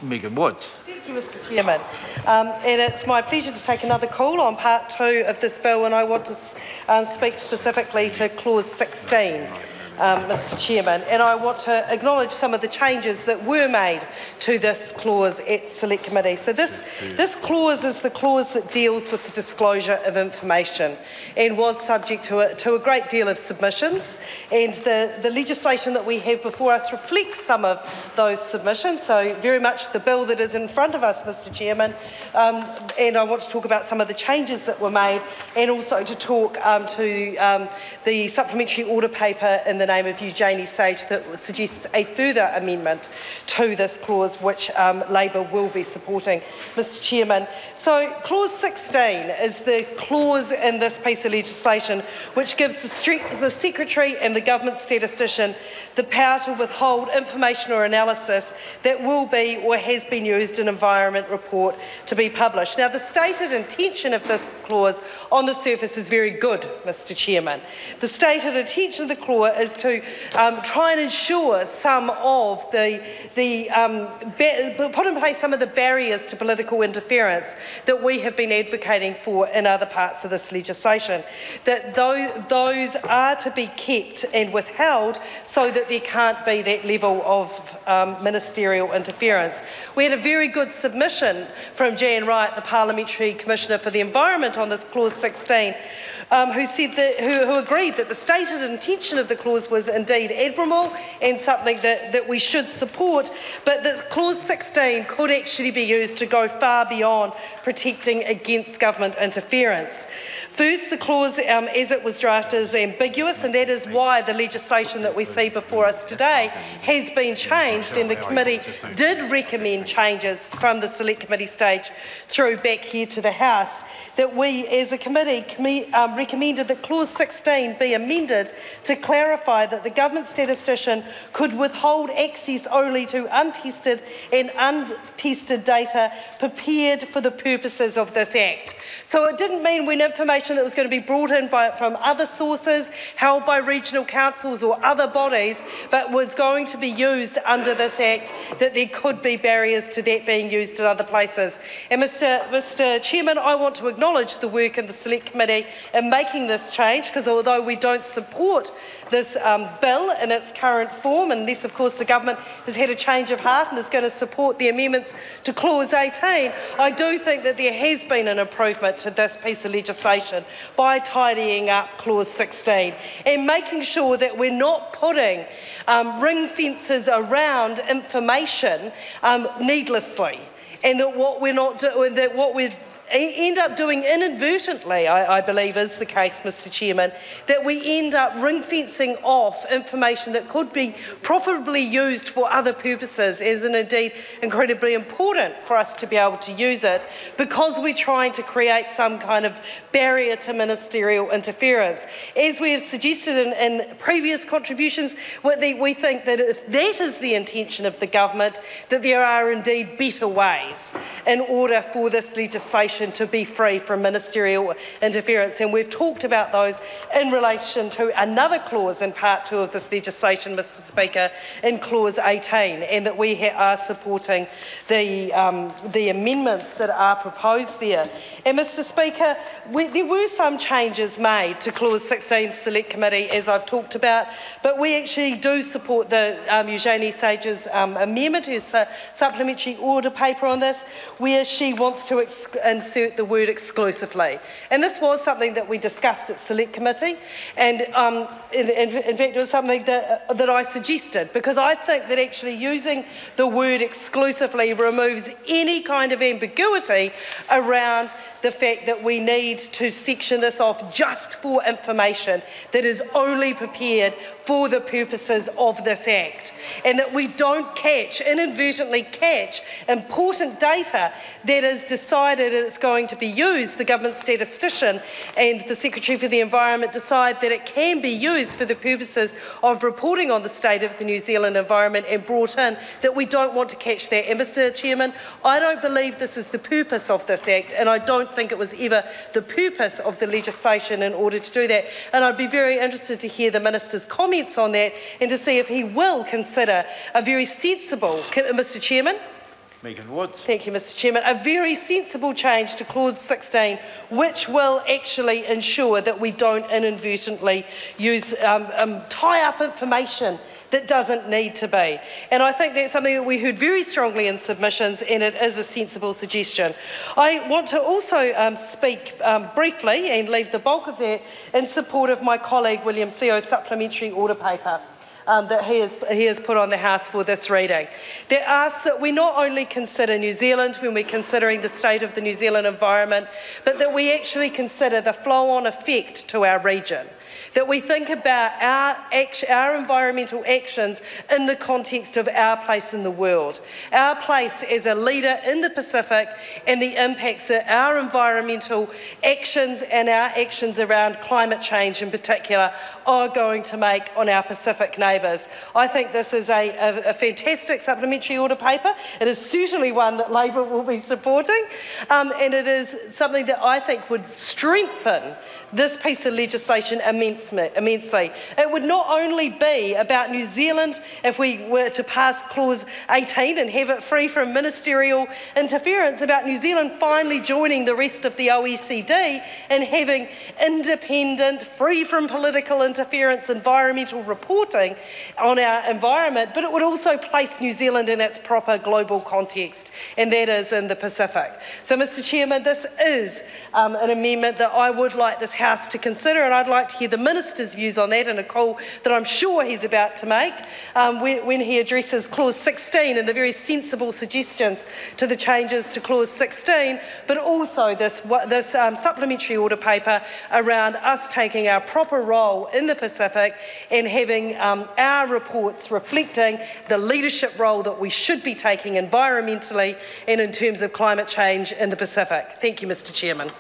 Megan Woods. Thank you, Mr Chairman. And it's my pleasure to take another call on part 2 of this bill, and I want to speak specifically to clause 16. Mr Chairman, and I want to acknowledge some of the changes that were made to this clause at Select Committee. So this clause is the clause that deals with the disclosure of information and was subject to a great deal of submissions, and the legislation that we have before us reflects some of those submissions, so very much the bill that is in front of us, Mr Chairman, and I want to talk about some of the changes that were made and also to talk to the supplementary order paper in the name of Eugenie Sage that suggests a further amendment to this clause, which Labour will be supporting, Mr Chairman. So clause 16 is the clause in this piece of legislation which gives the Secretary and the Government Statistician the power to withhold information or analysis that will be or has been used in an environment report to be published. Now, the stated intention of this clause on the surface is very good, Mr Chairman. The stated intention of the clause is to try and ensure some of put in place some of the barriers to political interference that we have been advocating for in other parts of this legislation, that those are to be kept and withheld so that there can't be that level of ministerial interference. We had a very good submission from Jan Wright, the Parliamentary Commissioner for the Environment, on this clause 16, who agreed that the stated intention of the clause was indeed admirable and something that we should support, but that clause 16 could actually be used to go far beyond protecting against government interference. First, the clause as it was drafted is ambiguous, and that is why the legislation that we see before us today has been changed, and the committee did recommend changes from the Select Committee stage through back here to the House, that we as a committee recommended that clause 16 be amended to clarify that the Government Statistician could withhold access only to untested and untested data prepared for the purposes of this Act. So it didn't mean when information that was going to be brought in from other sources, held by regional councils or other bodies, but was going to be used under this Act, that there could be barriers to that being used in other places. And Mr Chairman, I want to acknowledge the work in the Select Committee in making this change, because although we don't support this bill in its current form, unless of course the government has had a change of heart and is going to support the amendments to clause 18, I do think that there has been an improvement to this piece of legislation by tidying up clause 16 and making sure that we're not putting ring fences around information needlessly, and that what we're end up doing inadvertently, I believe is the case, Mr Chairman, that we end up ring-fencing off information that could be profitably used for other purposes, as in indeed incredibly important for us to be able to use it, because we're trying to create some kind of barrier to ministerial interference. As we have suggested in previous contributions, we think that if that is the intention of the government, that there are indeed better ways in order for this legislation to be free from ministerial interference, and we've talked about those in relation to another clause in part 2 of this legislation, Mr Speaker, in clause 18, and that we are supporting the amendments that are proposed there. And Mr Speaker, there were some changes made to clause 16 Select Committee, as I've talked about, but we actually do support the Eugenie Sage's amendment, her supplementary order paper on this, where she wants to insert the word exclusively. And this was something that we discussed at Select Committee, and in fact it was something that I suggested, because I think that actually using the word exclusively removes any kind of ambiguity around the fact that we need to section this off just for information that is only prepared for the purposes of this Act, and that we don't inadvertently catch important data that is decided it's going to be used. The Government Statistician and the Secretary for the Environment decide that it can be used for the purposes of reporting on the state of the New Zealand environment and brought in, that we don't want to catch that. And Mr Chairman, I don't believe this is the purpose of this Act, and I don't think it was ever the purpose of the legislation in order to do that. And I'd be very interested to hear the Minister's comments on that, and to see if he will consider consider a very sensible, Mr Chairman. Megan Woods. Thank you, Mr Chairman. A very sensible change to Clause 16, which will actually ensure that we don't inadvertently use tie up information that doesn't need to be. And I think that's something that we heard very strongly in submissions, and it is a sensible suggestion. I want to also speak briefly and leave the bulk of that in support of my colleague William Seo's supplementary order paper that he has put on the House for this reading, that asks that we not only consider New Zealand when we're considering the state of the New Zealand environment, but that we actually consider the flow-on effect to our region. That we think about our environmental actions in the context of our place in the world, our place as a leader in the Pacific, and the impacts that our environmental actions and our actions around climate change in particular are going to make on our Pacific neighbours. I think this is a fantastic supplementary order paper. It is certainly one that Labour will be supporting, and it is something that I think would strengthen this piece of legislation immensely. It would not only be about New Zealand if we were to pass Clause 18 and have it free from ministerial interference, about New Zealand finally joining the rest of the OECD and having independent, free from political interference environmental reporting on our environment, but it would also place New Zealand in its proper global context, and that is in the Pacific. So, Mr Chairman, this is an amendment that I would like this House to consider, and I'd like to hear the Minister's views on that, and a call that I'm sure he's about to make when he addresses Clause 16 and the very sensible suggestions to the changes to Clause 16, but also this supplementary order paper around us taking our proper role in the Pacific and having our reports reflecting the leadership role that we should be taking environmentally and in terms of climate change in the Pacific. Thank you, Mr Chairman.